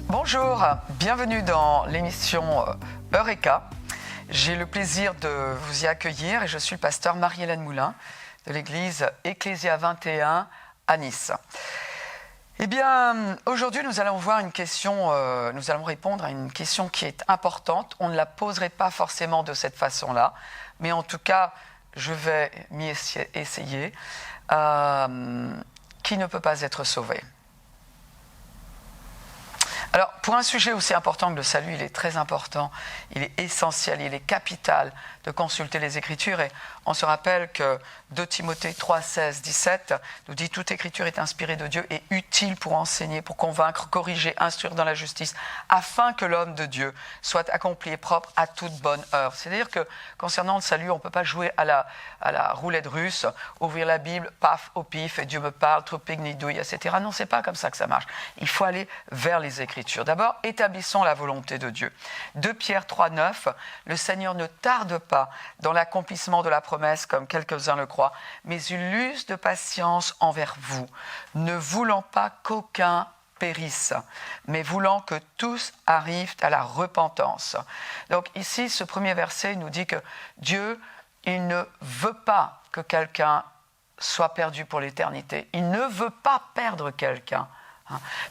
Bonjour, bienvenue dans l'émission Eureka. J'ai le plaisir de vous y accueillir et je suis le pasteur Marie-Hélène Moulin de l'église Ecclésia 21 à Nice. Eh bien, aujourd'hui, nous allons voir une question, nous allons répondre à une question qui est importante. On ne la poserait pas forcément de cette façon-là, mais en tout cas, je vais m'y essayer. Qui ne peut pas être sauvé ? Alors, pour un sujet aussi important que le salut, il est très important, il est essentiel, il est capital de consulter les Écritures. Et on se rappelle que 2 Timothée 3, 16, 17 nous dit « Toute Écriture est inspirée de Dieu et utile pour enseigner, pour convaincre, corriger, instruire dans la justice, afin que l'homme de Dieu soit accompli et propre à toute bonne œuvre. » C'est-à-dire que concernant le salut, on ne peut pas jouer à la roulette russe, ouvrir la Bible, paf, au pif, et Dieu me parle, tropique, nidouille, etc. Non, ce n'est pas comme ça que ça marche. Il faut aller vers les Écritures. D'abord, établissons la volonté de Dieu. 2 Pierre 3, 9, le Seigneur ne tarde pas dans l'accomplissement de la promesse, comme quelques-uns le croient, mais il use de patience envers vous, ne voulant pas qu'aucun périsse, mais voulant que tous arrivent à la repentance. Donc ici, ce premier verset nous dit que Dieu, il ne veut pas que quelqu'un soit perdu pour l'éternité. Il ne veut pas perdre quelqu'un.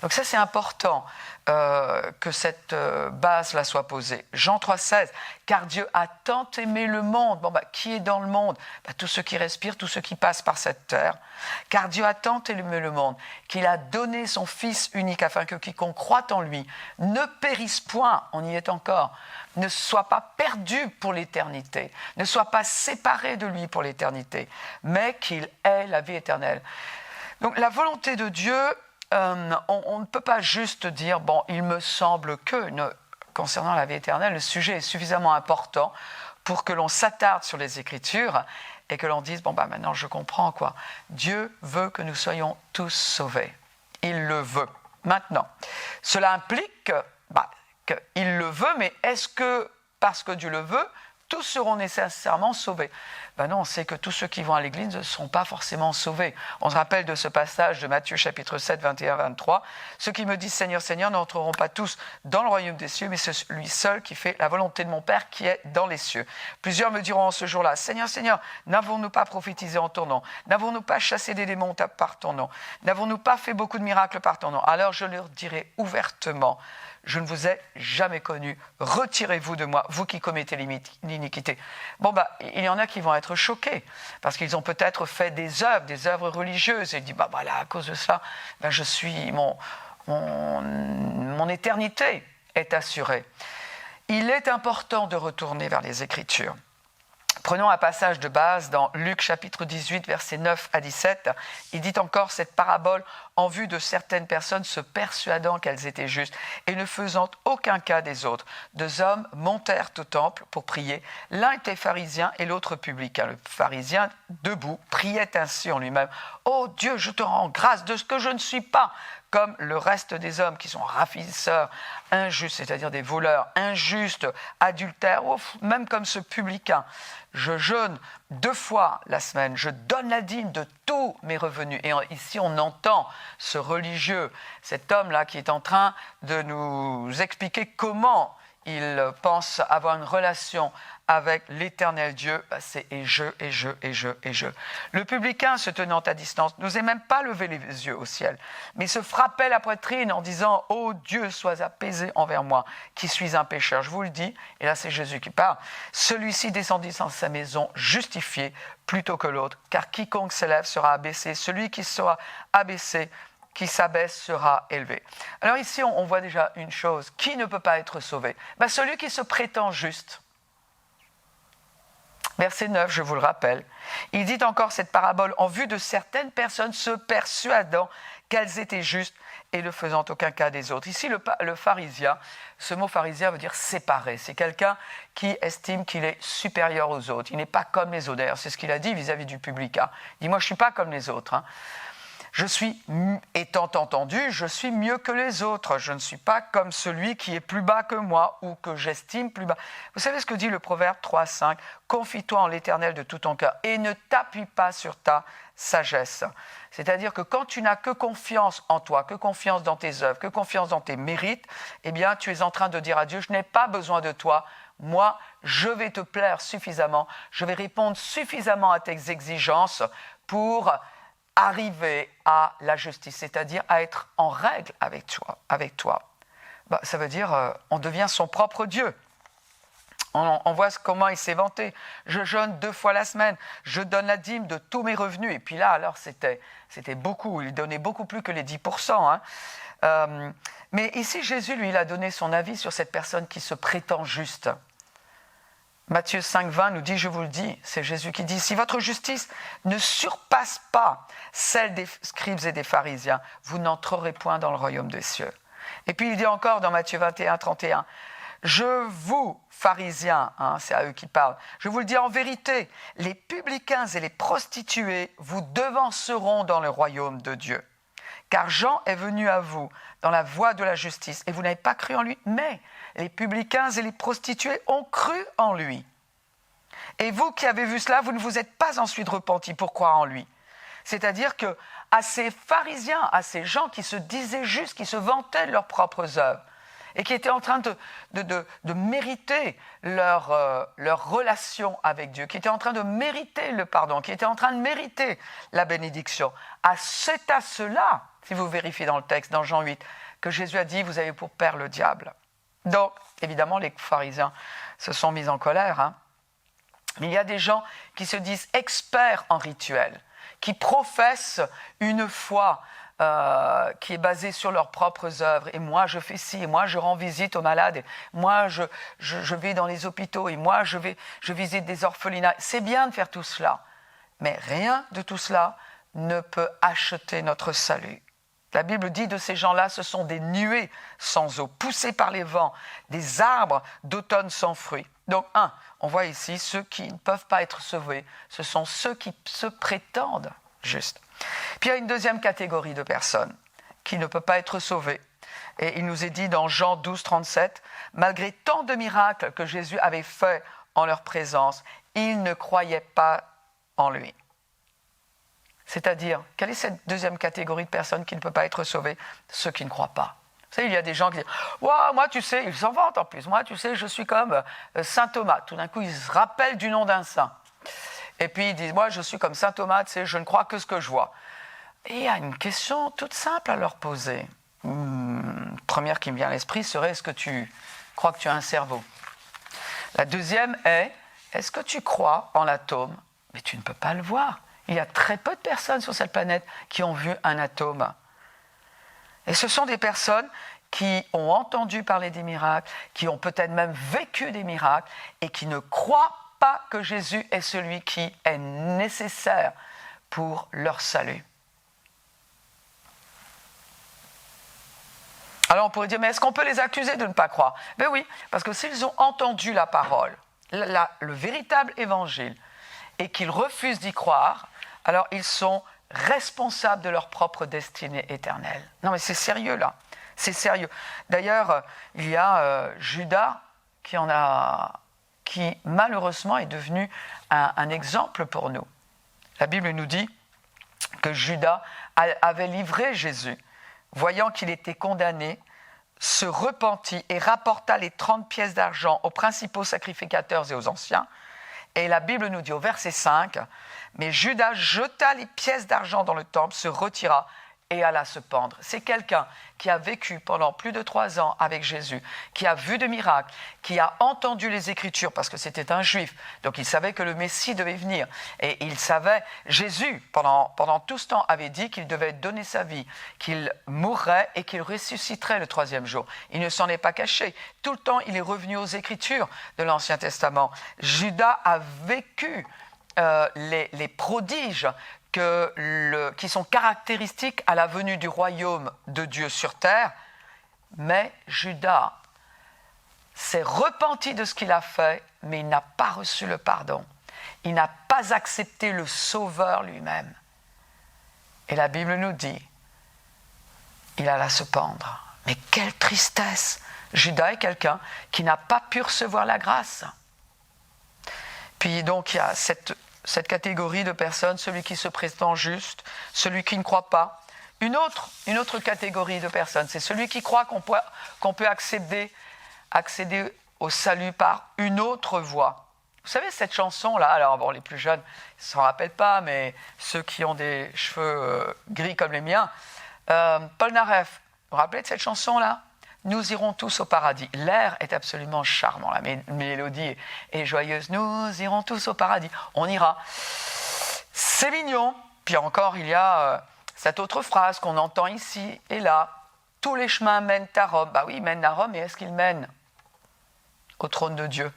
Donc ça, c'est important que cette base-là soit posée. Jean 3, 16, car Dieu a tant aimé le monde. Qui est dans le monde ? Tous ceux qui respirent, tous ceux qui passent par cette terre. Car Dieu a tant aimé le monde qu'il a donné son Fils unique afin que quiconque croit en lui ne périsse point, on y est encore, ne soit pas perdu pour l'éternité, ne soit pas séparé de lui pour l'éternité, mais qu'il ait la vie éternelle. Donc la volonté de Dieu, on ne peut pas juste dire « il me semble que ». Concernant la vie éternelle, le sujet est suffisamment important pour que l'on s'attarde sur les Écritures et que l'on dise « maintenant je comprends quoi. Dieu veut que nous soyons tous sauvés. Il le veut. » Maintenant, cela implique qu'il le veut, mais est-ce que parce que Dieu le veut, tous seront nécessairement sauvés ? Non, on sait que tous ceux qui vont à l'église ne seront pas forcément sauvés. On se rappelle de ce passage de Matthieu chapitre 7, 21-23. Ceux qui me disent Seigneur, Seigneur n'entreront pas tous dans le royaume des cieux, mais celui seul qui fait la volonté de mon Père qui est dans les cieux. Plusieurs me diront en ce jour-là, Seigneur, Seigneur, n'avons-nous pas prophétisé en ton nom ? N'avons-nous pas chassé des démons par ton nom ? N'avons-nous pas fait beaucoup de miracles par ton nom ? Alors je leur dirai ouvertement, je ne vous ai jamais connu, retirez-vous de moi, vous qui commettez l'iniquité. Il y en a qui vont être choqués, parce qu'ils ont peut-être fait des œuvres religieuses, et ils disent, à cause de cela, je suis, mon éternité est assurée. Il est important de retourner vers les Écritures. Prenons un passage de base dans Luc chapitre 18, versets 9 à 17. Il dit encore cette parabole en vue de certaines personnes se persuadant qu'elles étaient justes et ne faisant aucun cas des autres. 2 hommes montèrent au temple pour prier. L'un était pharisien et l'autre publicain. Le pharisien, debout, priait ainsi en lui-même. « Ô Dieu, je te rends grâce de ce que je ne suis pas comme le reste des hommes qui sont ravisseurs, injustes, c'est-à-dire des voleurs, injustes, adultères, même comme ce publicain. Je jeûne 2 fois la semaine, je donne la dîme de tous mes revenus. » Et ici, on entend ce religieux, cet homme-là qui est en train de nous expliquer comment il pense avoir une relation avec l'éternel Dieu, c'est « et je ». Le publicain, se tenant à distance, n'osait même pas lever les yeux au ciel, mais se frappait la poitrine en disant « Ô Dieu, sois apaisé envers moi, qui suis un pécheur. » Je vous le dis, et là c'est Jésus qui parle, celui-ci descendit dans sa maison justifié plutôt que l'autre, car quiconque s'élève sera abaissé, celui qui sera abaissé, qui s'abaisse sera élevé. Alors ici, on voit déjà une chose, qui ne peut pas être sauvé ? Celui qui se prétend juste. Verset 9, je vous le rappelle, il dit encore cette parabole en vue de certaines personnes se persuadant qu'elles étaient justes et ne faisant aucun cas des autres. Ici, le pharisien, ce mot pharisien veut dire séparé. C'est quelqu'un qui estime qu'il est supérieur aux autres. Il n'est pas comme les autres. D'ailleurs, c'est ce qu'il a dit vis-à-vis du publicain. Il dit, moi, je ne suis pas comme les autres. Je suis, étant entendu, je suis mieux que les autres. Je ne suis pas comme celui qui est plus bas que moi ou que j'estime plus bas. Vous savez ce que dit le Proverbe 3, 5 ? Confie-toi en l'Éternel de tout ton cœur et ne t'appuie pas sur ta sagesse. C'est-à-dire que quand tu n'as que confiance en toi, que confiance dans tes œuvres, que confiance dans tes mérites, eh bien, tu es en train de dire à Dieu, je n'ai pas besoin de toi. Moi, je vais te plaire suffisamment, je vais répondre suffisamment à tes exigences pour arriver à la justice, c'est-à-dire à être en règle avec toi. Ça veut dire on devient son propre Dieu. On voit comment il s'est vanté. Je jeûne 2 fois la semaine, je donne la dîme de tous mes revenus. Et puis là, alors, c'était beaucoup, il donnait beaucoup plus que les 10%. Mais ici, Jésus, lui, il a donné son avis sur cette personne qui se prétend juste. Matthieu 5, 20 nous dit, je vous le dis, c'est Jésus qui dit, si votre justice ne surpasse pas celle des scribes et des pharisiens, vous n'entrerez point dans le royaume des cieux. Et puis il dit encore dans Matthieu 21, 31, je vous, pharisiens, c'est à eux qui parlent, je vous le dis en vérité, les publicains et les prostituées vous devanceront dans le royaume de Dieu. Car Jean est venu à vous dans la voie de la justice, et vous n'avez pas cru en lui, mais les publicains et les prostituées ont cru en lui. Et vous qui avez vu cela, vous ne vous êtes pas ensuite repentis pour croire en lui. C'est-à-dire que à ces pharisiens, à ces gens qui se disaient justes, qui se vantaient de leurs propres œuvres, et qui étaient en train de mériter leur relation avec Dieu, qui étaient en train de mériter le pardon, qui étaient en train de mériter la bénédiction. C'est à cela, si vous vérifiez dans le texte, dans Jean 8, que Jésus a dit, vous avez pour père le diable. Donc, évidemment, les pharisiens se sont mis en colère. Mais il y a des gens qui se disent experts en rituels, qui professent une foi qui est basée sur leurs propres œuvres. Et moi, je fais ci, et moi, je rends visite aux malades, et moi, je vais dans les hôpitaux, et moi, je visite des orphelinats. C'est bien de faire tout cela, mais rien de tout cela ne peut acheter notre salut. La Bible dit de ces gens-là, ce sont des nuées sans eau, poussés par les vents, des arbres d'automne sans fruits. Donc, on voit ici ceux qui ne peuvent pas être sauvés, ce sont ceux qui se prétendent justes. Puis il y a une deuxième catégorie de personnes qui ne peut pas être sauvées. Et il nous est dit dans Jean 12, 37, malgré tant de miracles que Jésus avait faits en leur présence, ils ne croyaient pas en lui. C'est-à-dire, quelle est cette deuxième catégorie de personnes qui ne peut pas être sauvées? Ceux qui ne croient pas. Vous savez, il y a des gens qui disent « Wow, moi, tu sais, ils s'en vantent en plus. Moi, tu sais, je suis comme Saint Thomas. » Tout d'un coup, ils se rappellent du nom d'un saint. Et puis, ils disent « Moi, je suis comme Saint Thomas, tu sais, je ne crois que ce que je vois. » Et il y a une question toute simple à leur poser. Première qui me vient à l'esprit serait « Est-ce que tu crois que tu as un cerveau ?» La deuxième est « Est-ce que tu crois en l'atome ?» Mais tu ne peux pas le voir. Il y a très peu de personnes sur cette planète qui ont vu un atome. Et ce sont des personnes qui ont entendu parler des miracles, qui ont peut-être même vécu des miracles et qui ne croient pas que Jésus est celui qui est nécessaire pour leur salut. Alors on pourrait dire, mais est-ce qu'on peut les accuser de ne pas croire? Ben oui, parce que s'ils ont entendu la parole, le véritable évangile, et qu'ils refusent d'y croire, alors ils sont responsables de leur propre destinée éternelle. Non mais c'est sérieux là, c'est sérieux. D'ailleurs, il y a Judas qui malheureusement est devenu un exemple pour nous. La Bible nous dit que Judas avait livré Jésus, voyant qu'il était condamné, se repentit et rapporta les 30 pièces d'argent aux principaux sacrificateurs et aux anciens. Et la Bible nous dit au verset 5, « Mais Judas jeta les pièces d'argent dans le temple, se retira et alla se pendre. » C'est quelqu'un qui a vécu pendant plus de 3 ans avec Jésus, qui a vu de miracles, qui a entendu les Écritures, parce que c'était un Juif, donc il savait que le Messie devait venir. Et il savait, Jésus, pendant tout ce temps, avait dit qu'il devait donner sa vie, qu'il mourrait et qu'il ressusciterait le 3e jour. Il ne s'en est pas caché. Tout le temps, il est revenu aux Écritures de l'Ancien Testament. Judas a vécu les prodiges qui sont caractéristiques à la venue du royaume de Dieu sur terre, mais Judas s'est repenti de ce qu'il a fait, mais il n'a pas reçu le pardon. Il n'a pas accepté le Sauveur lui-même. Et la Bible nous dit, il alla se pendre. Mais quelle tristesse! Judas est quelqu'un qui n'a pas pu recevoir la grâce. Puis donc il y a cette catégorie de personnes, celui qui se prétend juste, celui qui ne croit pas. Une autre catégorie de personnes, c'est celui qui croit qu'on peut accéder au salut par une autre voie. Vous savez, cette chanson-là, alors bon, les plus jeunes ne s'en rappellent pas, mais ceux qui ont des cheveux gris comme les miens, Paul Naref, vous vous rappelez de cette chanson-là ? Nous irons tous au paradis. L'air est absolument charmant, la mélodie est joyeuse. Nous irons tous au paradis. On ira. C'est mignon. Puis encore, il y a cette autre phrase qu'on entend ici et là. Tous les chemins mènent à Rome. Bah oui, ils mènent à Rome, mais est-ce qu'ils mènent au trône de Dieu ?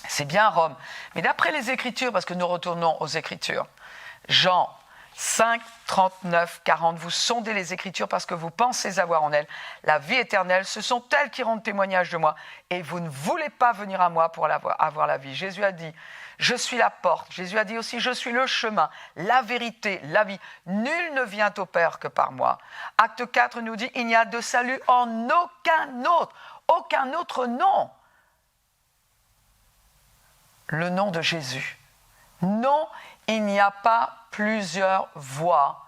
C'est bien Rome. Mais d'après les Écritures, parce que nous retournons aux Écritures, Jean 5, 39, 40, vous sondez les Écritures parce que vous pensez avoir en elles la vie éternelle. Ce sont elles qui rendent témoignage de moi et vous ne voulez pas venir à moi pour avoir la vie. Jésus a dit, je suis la porte. Jésus a dit aussi, je suis le chemin, la vérité, la vie. Nul ne vient au Père que par moi. Acte 4 nous dit, il n'y a de salut en aucun autre nom. Le nom de Jésus. Non, il n'y a pas plusieurs voies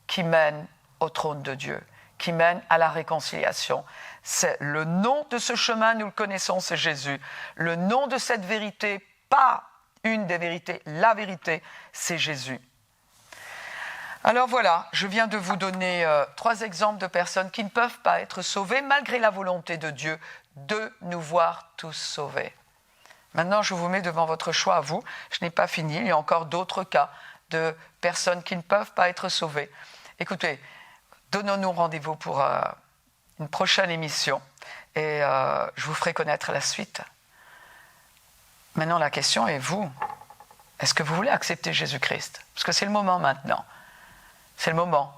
qui mènent au trône de Dieu, qui mènent à la réconciliation. C'est le nom de ce chemin, nous le connaissons, c'est Jésus. Le nom de cette vérité, pas une des vérités, la vérité, c'est Jésus. Alors voilà, je viens de vous donner 3 exemples de personnes qui ne peuvent pas être sauvées malgré la volonté de Dieu de nous voir tous sauvés. Maintenant, je vous mets devant votre choix à vous. Je n'ai pas fini, il y a encore d'autres cas de personnes qui ne peuvent pas être sauvées. Écoutez, donnons-nous rendez-vous pour une prochaine émission et je vous ferai connaître la suite. Maintenant, la question est, vous, est-ce que vous voulez accepter Jésus-Christ ? Parce que c'est le moment maintenant. C'est le moment.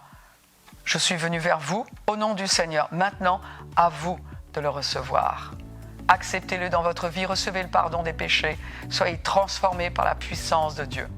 Je suis venu vers vous au nom du Seigneur. Maintenant, à vous de le recevoir. Acceptez-le dans votre vie, recevez le pardon des péchés, soyez transformés par la puissance de Dieu.